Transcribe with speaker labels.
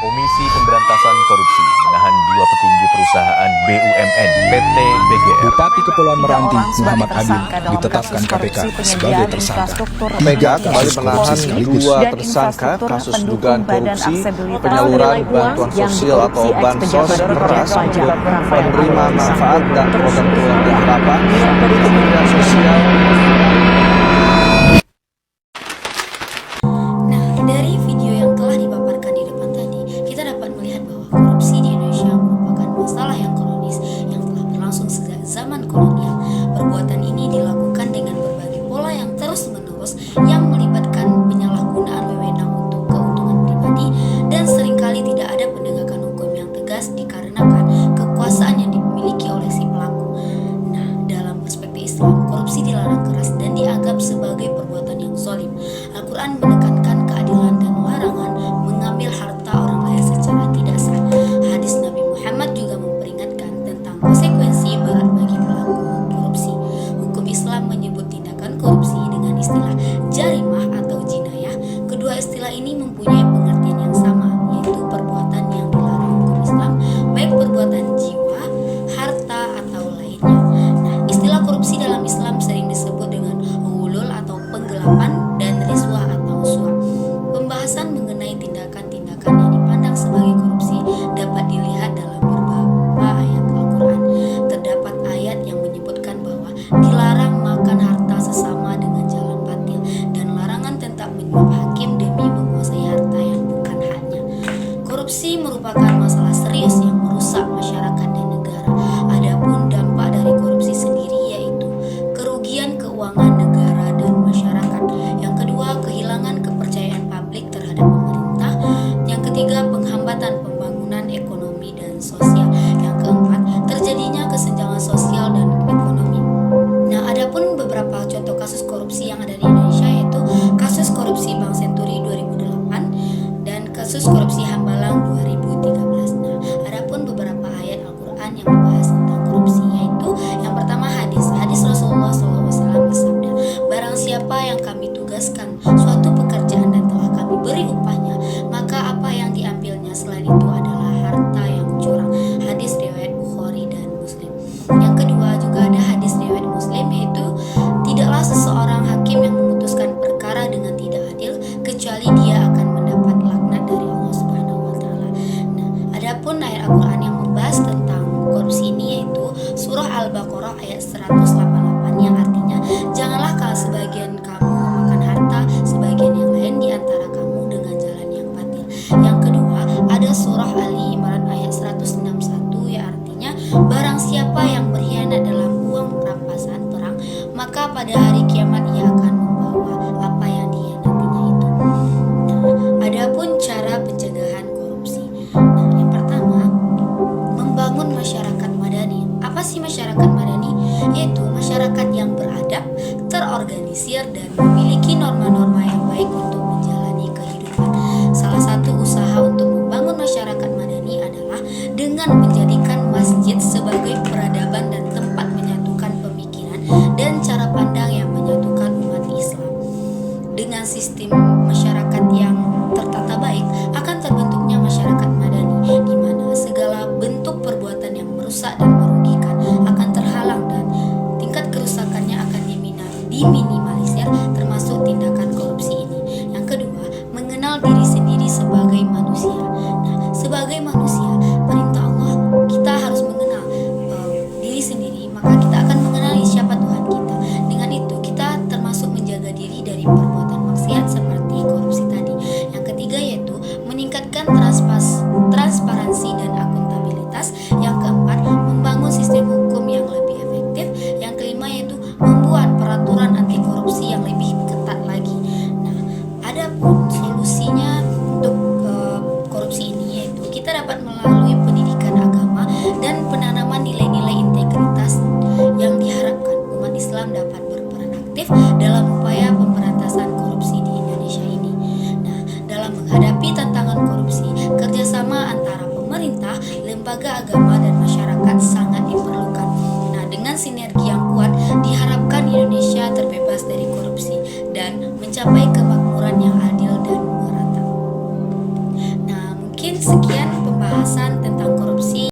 Speaker 1: Komisi Pemberantasan Korupsi menahan dua petinggi perusahaan BUMN PT BGR.
Speaker 2: Bupati Kepulauan Meranti Muhammad Adil ditetapkan KPK sebagai tersangka.
Speaker 3: Mega kembali menahan dua tersangka kasus dugaan korupsi penyaluran bantuan sosial atau bansos beras untuk penerima manfaat dan program keluarga harapan Kementerian Sosial.
Speaker 4: Dari video yang telah dipaparkan di depan tadi, kita dapat melihat bahwa korupsi di Indonesia merupakan masalah yang kronis yang telah berlangsung sejak zaman kolonial. Perbuatan ini dilakukan dengan berbagai pola yang terus-menerus yang melibatkan penyalahgunaan wewenang untuk keuntungan pribadi dan seringkali tidak ada penegakan hukum yang tegas dikarenakan kekuasaan yang dimiliki oleh si pelaku. Dalam perspektif Islam, korupsi dilarang keras dan dianggap sebagai perbuatan yang zalim. Al-Quran menekankan keadilan dan larangan mengambil harta orang lain secara tidak sah. Hadis Nabi Muhammad juga memperingatkan tentang konsekuensi berat bagi pelaku korupsi. Hukum Islam menyebut tindakan korupsi dengan istilah jarimah atau jinayah. Kedua istilah ini mempunyai pengertian yang sama, yaitu perbuatan yang dilarang hukum Islam, baik perbuatan jiwa, harta, atau lainnya. Istilah korupsi dalam Islam sering disebut dengan ghulul atau penggelapan dan riswah atau suap. Pembahasan mengenai tindakan-tindakan yang dipandang sebagai korupsi dapat dilihat dalam beberapa ayat Al-Quran. Terdapat ayat yang menyebutkan bahwa dilarang makan harta sesama dengan jalan batil dan larangan tentang menyuap hakim demi menguasai harta yang bukan haknya. Korupsi merupakan masalah serius yang merusak masyarakat dan negara. Adapun dampak dari korupsi sendiri yaitu kerugian keuangan negara dan masyarakat. Yang kedua, kehilangan kepercayaan publik terhadap pemerintah. Yang ketiga, penghambatan pembangunan ekonomi dan sosial. Yang keempat, terjadinya kesenjangan sosial dan ekonomi. Adapun beberapa contoh kasus korupsi yang ada di Indonesia yaitu kasus korupsi Bank Senturi 2008 dan kasus korupsi Hambalang 2013. Adapun beberapa ayat Al-Quran yang membahas tentang korupsi yaitu yang pertama hadis Rasulullah SAW bersabda, barang siapa yang kami tugaskan suatu pekerjaan dan telah kami beri upahnya, maka apa yang diambilnya selain itu adalah harta yang curang. Hadis riwayat Bukhari dan Muslim. Yang kedua juga ada hadis riwayat Muslim yaitu tidaklah seseorang hakim yang memutuskan perkara dengan tidak adil kecuali dia akan mendapat laknat dari Allah Subhanahu wa taala. Adapun ayat Al-Qur'an yang membahas tentang korupsi ini yaitu surah Al-Baqarah ayat 188 yang artinya, janganlah kalau sebagian kamu memakan harta sebagian yang lain di antara kamu dengan jalan yang batil. Yang kedua ada surah Ali Imran ayat 161 yang artinya, barang siapa yang berkhianat dalam uang rampasan perang, maka pada hari kiamat ia akan membawa apa yang dikhianatinya itu. Adapun cara pencegahan korupsi. Yang pertama, membangun masyarakat madani. Apa sih masyarakat madani? Yaitu masyarakat yang beradab, terorganisir, dan memiliki norma-norma yang baik untuk menjalani kehidupan. Salah satu usaha untuk membangun masyarakat madani adalah dengan menjadikan masjid sebagai peradaban dan tempat menyatukan pemikiran dan cara pandang yang menyatukan umat Islam. Dengan sistem masyarakat yang tertata baik, akan terbentuknya masyarakat madani, di mana segala bentuk perbuatan yang merusak dan merugikan akan terhalang dan tingkat kerusakannya akan diminimalisir, termasuk tindakan korupsi ini. Yang kedua, mengenal diri sendiri sebagai manusia. Sebagai manusia, perintah Allah kita harus mengenal diri sendiri, maka kita akan mengenali siapa Tuhan kita. Dengan itu kita termasuk menjaga diri dari perbuatan maksiat seperti korupsi tadi. Yang ketiga yaitu meningkatkan transparansi dan akuntabilitas. Yang keempat, membangun sistem hukum yang lebih efektif. Yang kelima yaitu membuat peraturan anti korupsi yang lebih ketat lagi. Adapun solusinya untuk korupsi ini yaitu kita dapat melalui pendidikan agama dan penanaman nilai-nilai integritas yang diharapkan umat Islam dapat berperan aktif dalam upaya pemberantasan korupsi di Indonesia ini. Dalam menghadapi tantangan korupsi, kerjasama antara pemerintah, lembaga agama, dan masyarakat sangat diperlukan. Dengan sinergi yang kuat, diharapkan Indonesia terbebas dari korupsi dan mencapai kemakmuran yang adil dan merata. Mungkin sekian pembahasan